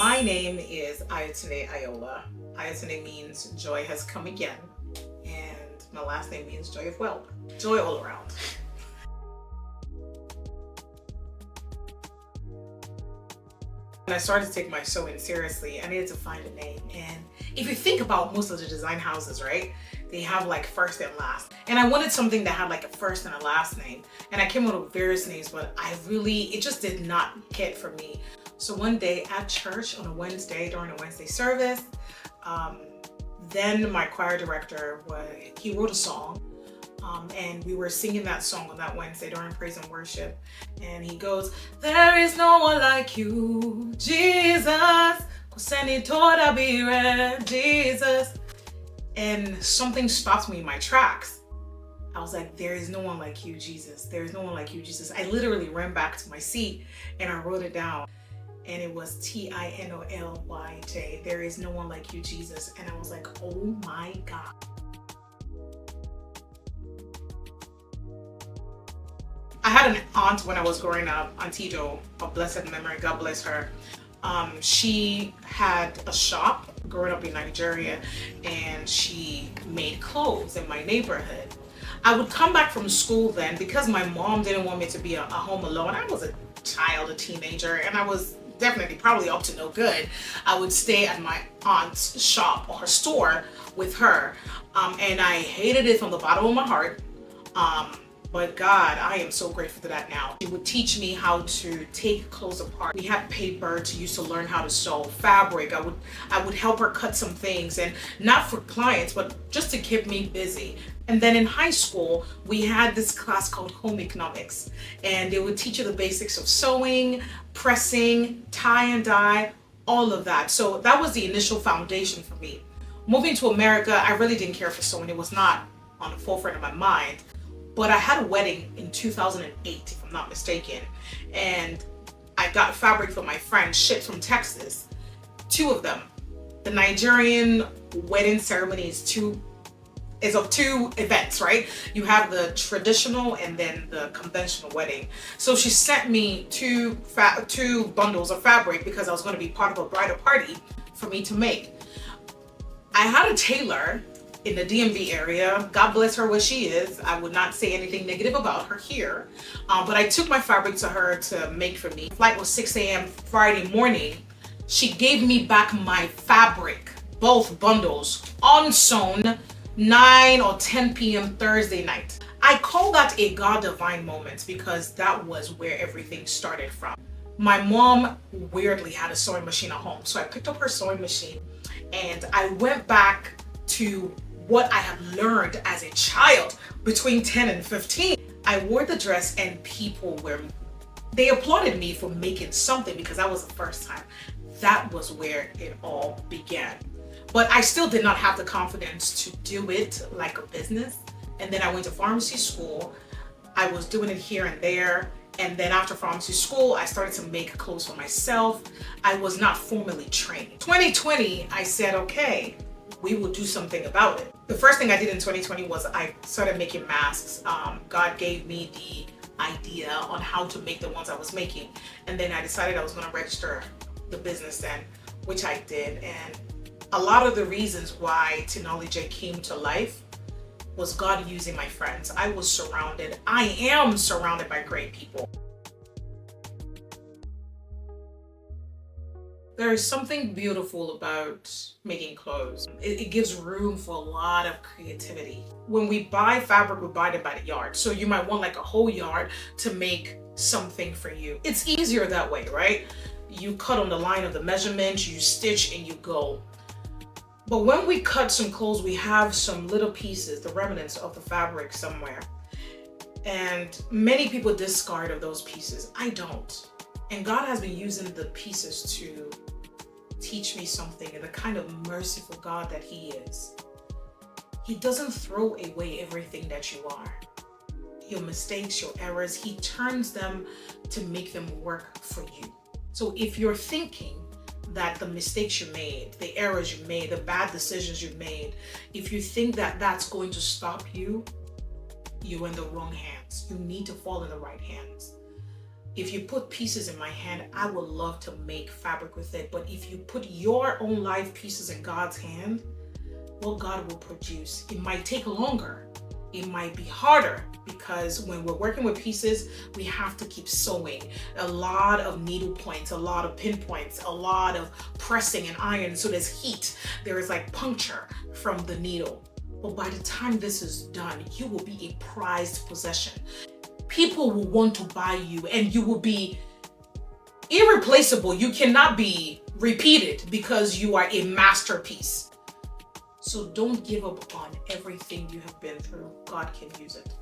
My name is Ayotunde Ayoola. Ayotunde means joy has come again, and my last name means joy of wealth. Joy all around. When I started to take my sewing seriously, I needed to find a name. And if you think about most of the design houses, right, they have like first and last. And I wanted something that had like a first and a last name. And I came up with various names, but it just did not hit for me. So one day at church on a Wednesday, during a Wednesday service, then my choir director, he wrote a song. And we were singing that song on that Wednesday during praise and worship. And he goes, "There is no one like you, Jesus. Jesus." And something stopped me in my tracks. I was like, there is no one like you, Jesus. There is no one like you, Jesus. I literally ran back to my seat and I wrote it down. And it was TINOLYJ. There is no one like you, Jesus. And I was like, oh my God. I had an aunt when I was growing up, Auntie Joe, of blessed memory, God bless her. She had a shop growing up in Nigeria, and she made clothes in my neighborhood. I would come back from school then, because my mom didn't want me to be a home alone. I was a child, a teenager, and I was definitely probably up to no good. I would stay at my aunt's shop or her store with her, and I hated it from the bottom of my heart. But God, I am so grateful for that now. She would teach me how to take clothes apart. We had paper to use to learn how to sew, fabric. I would help her cut some things, and not for clients, but just to keep me busy. And then in high school, we had this class called home economics, and they would teach you the basics of sewing, pressing, tie and dye, all of that. So that was the initial foundation for me. Moving to America, I really didn't care for sewing. It was not on the forefront of my mind. But I had a wedding in 2008, if I'm not mistaken, and I got fabric for my friend shipped from Texas, 2 of them. The Nigerian wedding ceremony is of 2 events, right? You have the traditional and then the conventional wedding. So she sent me 2 bundles of fabric because I was going to be part of a bridal party for me to make. I had a tailor in the DMV area. God bless her where she is. I would not say anything negative about her here. But I took my fabric to her to make for me. Flight was 6 a.m. Friday morning. She gave me back my fabric, both bundles, unsewn, 9 or 10 p.m. Thursday night. I call that a God divine moment because that was where everything started from. My mom weirdly had a sewing machine at home. So I picked up her sewing machine and I went back to what I had learned as a child between 10 and 15. I wore the dress and they applauded me for making something because that was the first time. That was where it all began. But I still did not have the confidence to do it like a business. And then I went to pharmacy school. I was doing it here and there. And then after pharmacy school, I started to make clothes for myself. I was not formally trained. 2020, I said, okay, we will do something about it. The first thing I did in 2020 was I started making masks. God gave me the idea on how to make the ones I was making. And then I decided I was gonna register the business then, which I did. And a lot of the reasons why TINOLYJ came to life was God using my friends. I am surrounded by great people. There is something beautiful about making clothes. It gives room for a lot of creativity. When we buy fabric, we buy it by the yard. So you might want like a whole yard to make something for you. It's easier that way, right? You cut on the line of the measurements, you stitch and you go. But when we cut some clothes, we have some little pieces, the remnants of the fabric somewhere. And many people discard of those pieces. I don't. And God has been using the pieces to teach me something, and the kind of merciful God that He is. He doesn't throw away everything that you are. Your mistakes, your errors, He turns them to make them work for you. So if you're thinking that the mistakes you made, the errors you made, the bad decisions you made, if you think that that's going to stop you, you're in the wrong hands. You need to fall in the right hands. if you put pieces in my hand, I would love to make fabric with it. But if you put your own life pieces in God's hand, what God will produce, it might take longer. It might be harder, because when we're working with pieces, we have to keep sewing. A lot of needle points, a lot of pinpoints, a lot of pressing and iron. So there's heat. There is like puncture from the needle. But by the time this is done, you will be a prized possession. People will want to buy you, and you will be irreplaceable. You cannot be repeated because you are a masterpiece. So don't give up on everything you have been through. God can use it.